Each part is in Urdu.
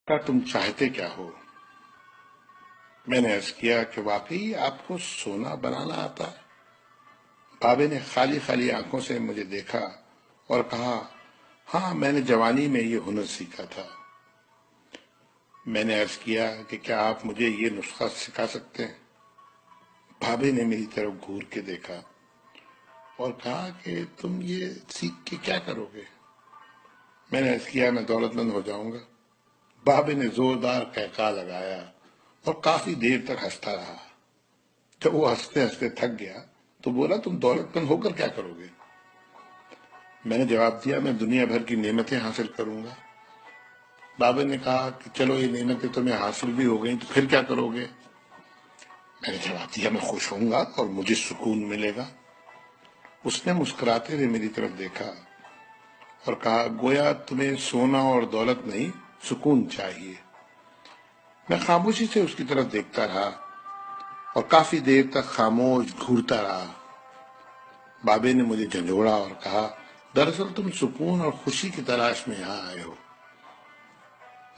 کا تم چاہتے کیا ہو؟ میں نے عرض کیا کہ واقعی آپ کو سونا بنانا آتا ہے؟ بابے نے خالی خالی آنکھوں سے مجھے دیکھا اور کہا، ہاں میں نے جوانی میں یہ ہنر سیکھا تھا۔ میں نے عرض کیا کہ کیا آپ مجھے یہ نسخہ سکھا سکتے ہیں؟ بابے نے میری طرف گھور کے دیکھا اور کہا کہ تم یہ سیکھ کے کیا کرو گے؟ میں نے عرض کیا میں دولت مند ہو جاؤں گا۔ بابے نے زوردار قہقہہ لگایا اور کافی دیر تک ہنستا رہا۔ جب وہ ہنستے ہنستے تھک گیا تو بولا، تم دولت مند ہو کر کیا کرو گے؟ میں نے جواب دیا، میں دنیا بھر کی نعمتیں حاصل کروں گا۔ بابا نے کہا کہ چلو یہ نعمتیں تمہیں حاصل بھی ہو گئیں تو پھر کیا کرو گے؟ میں نے جواب دیا، میں خوش ہوں گا اور مجھے سکون ملے گا۔ اس نے مسکراتے ہوئے میری طرف دیکھا اور کہا، گویا تمہیں سونا اور دولت نہیں، سکون چاہیے۔ میں خاموشی سے اس کی طرف دیکھتا رہا اور کافی دیر تک خاموش گھورتا رہا۔ بابے نے مجھے جھنجھوڑا اور کہا، دراصل تم سکون اور خوشی کی تلاش میں یہاں آئے ہو۔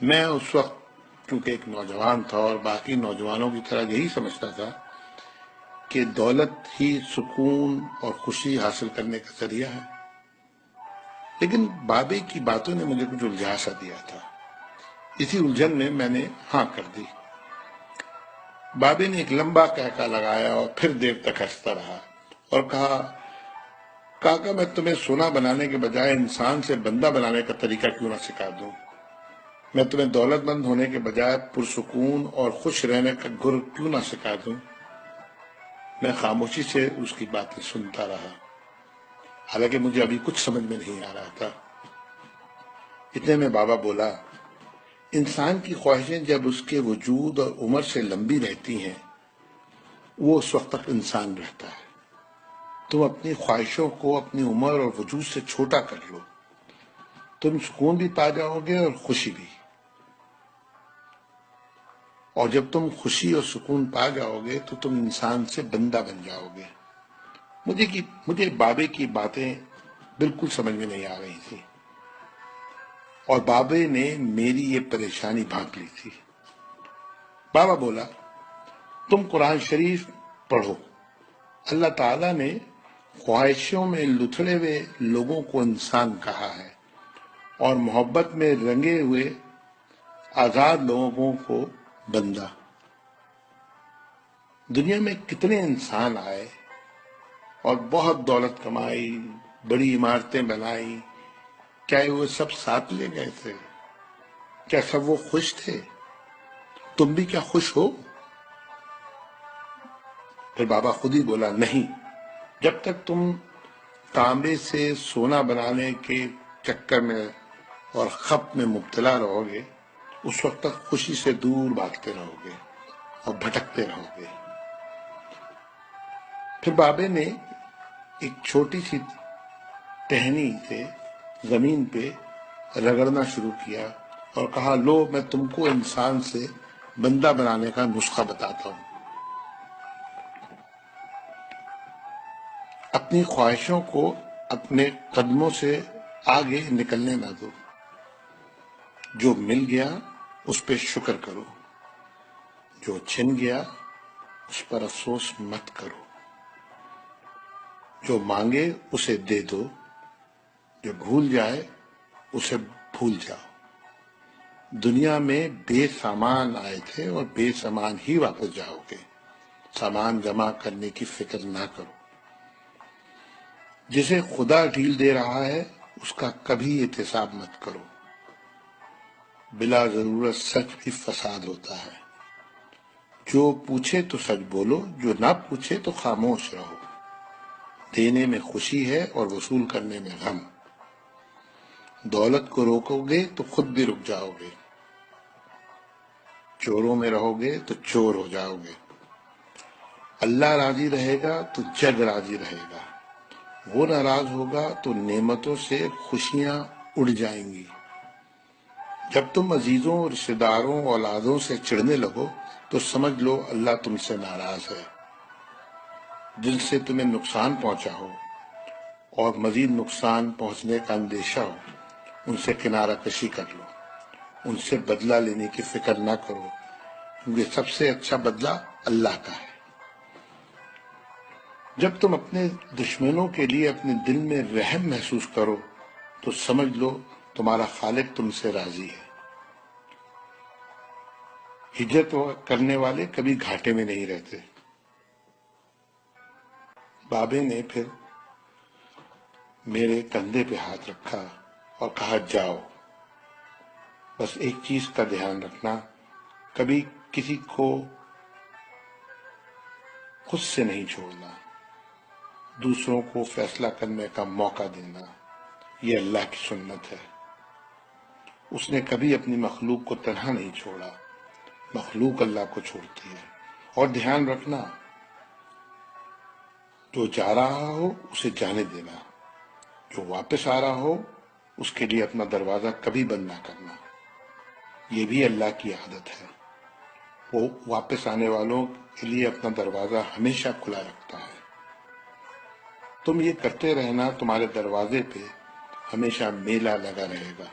میں اس وقت چونکہ ایک نوجوان تھا اور باقی نوجوانوں کی طرح یہی سمجھتا تھا کہ دولت ہی سکون اور خوشی حاصل کرنے کا ذریعہ ہے، لیکن بابے کی باتوں نے مجھے کچھ الجھا سا دیا تھا۔ اسی الجھن میں میں نے ہاں کر دی۔ بابے نے ایک لمبا قہقہہ لگایا اور پھر دیر تک ہنستا رہا اور کہا، کاکا میں تمہیں سونا بنانے کے بجائے انسان سے بندہ بنانے کا طریقہ کیوں نہ سکھا دوں؟ میں تمہیں دولت مند ہونے کے بجائے پرسکون اور خوش رہنے کا گر کیوں نہ سکھا دوں؟ میں خاموشی سے اس کی باتیں سنتا رہا، حالانکہ مجھے ابھی کچھ سمجھ میں نہیں آ رہا تھا۔ اتنے میں بابا بولا، انسان کی خواہشیں جب اس کے وجود اور عمر سے لمبی رہتی ہیں وہ اس وقت تک انسان رہتا ہے۔ تم اپنی خواہشوں کو اپنی عمر اور وجود سے چھوٹا کر لو، تم سکون بھی پا جاؤ گے اور خوشی بھی۔ اور جب تم خوشی اور سکون پا جاؤ گے تو تم انسان سے بندہ بن جاؤ گے۔ مجھے بابے کی باتیں بالکل سمجھ میں نہیں آ رہی تھی اور بابے نے میری یہ پریشانی بھانپ لی تھی۔ بابا بولا، تم قرآن شریف پڑھو۔ اللہ تعالیٰ نے خواہشوں میں لتھڑے ہوئے لوگوں کو انسان کہا ہے اور محبت میں رنگے ہوئے آزاد لوگوں کو بندہ۔ دنیا میں کتنے انسان آئے اور بہت دولت کمائی، بڑی عمارتیں بنائی، کیا وہ سب ساتھ لے گئے تھے؟ کیا سب وہ خوش تھے؟ تم بھی کیا خوش ہو؟ پھر بابا خود ہی بولا، نہیں، جب تک تم تانبے سے سونا بنانے کے چکر میں اور خپ میں مبتلا رہو گے اس وقت تک خوشی سے دور بھاگتے رہو گے اور بھٹکتے رہو گے۔ پھر بابے نے ایک چھوٹی سی ٹہنی سے زمین پہ رگڑنا شروع کیا اور کہا، لو میں تم کو انسان سے بندہ بنانے کا نسخہ بتاتا ہوں۔ اپنی خواہشوں کو اپنے قدموں سے آگے نکلنے نہ دو۔ جو مل گیا اس پہ شکر کرو، جو چھن گیا اس پر افسوس مت کرو۔ جو مانگے اسے دے دو، جو بھول جائے اسے بھول جاؤ۔ دنیا میں بے سامان آئے تھے اور بے سامان ہی واپس جاؤ گے۔ سامان جمع کرنے کی فکر نہ کرو۔ جسے خدا ڈھیل دے رہا ہے اس کا کبھی احتساب مت کرو۔ بلا ضرورت سچ بھی فساد ہوتا ہے۔ جو پوچھے تو سچ بولو، جو نہ پوچھے تو خاموش رہو۔ دینے میں خوشی ہے اور وصول کرنے میں غم۔ دولت کو روکو گے تو خود بھی رک جاؤ گے۔ چوروں میں رہو گے تو چور ہو جاؤ گے۔ اللہ راضی رہے گا تو جگ راضی رہے گا، وہ ناراض ہوگا تو نعمتوں سے خوشیاں اڑ جائیں گی۔ جب تم عزیزوں، رشتہ داروں، اولادوں سے چڑھنے لگو تو سمجھ لو اللہ تم سے ناراض ہے۔ جن سے تمہیں نقصان پہنچا ہو اور مزید نقصان پہنچنے کا اندیشہ ہو ان سے کنارہ کشی کر لو۔ ان سے بدلہ لینے کی فکر نہ کرو، کیونکہ سب سے اچھا بدلہ اللہ کا ہے۔ جب تم اپنے دشمنوں کے لیے اپنے دل میں رحم محسوس کرو تو سمجھ لو تمہارا خالق تم سے راضی ہے۔ ہجرت کرنے والے کبھی گھاٹے میں نہیں رہتے۔ بابے نے پھر میرے کندھے پہ ہاتھ رکھا اور کہا جاؤ، بس ایک چیز کا دھیان رکھنا، کبھی کسی کو خود سے نہیں چھوڑنا، دوسروں کو فیصلہ کرنے کا موقع دینا، یہ اللہ کی سنت ہے۔ اس نے کبھی اپنی مخلوق کو تنہا نہیں چھوڑا، مخلوق اللہ کو چھوڑتی ہے۔ اور دھیان رکھنا، جو جا رہا ہو اسے جانے دینا، جو واپس آ رہا ہو اس کے لیے اپنا دروازہ کبھی بند نہ کرنا، یہ بھی اللہ کی عادت ہے، وہ واپس آنے والوں کے لیے اپنا دروازہ ہمیشہ کھلا رکھتا ہے۔ تم یہ کرتے رہنا، تمہارے دروازے پہ ہمیشہ میلہ لگا رہے گا۔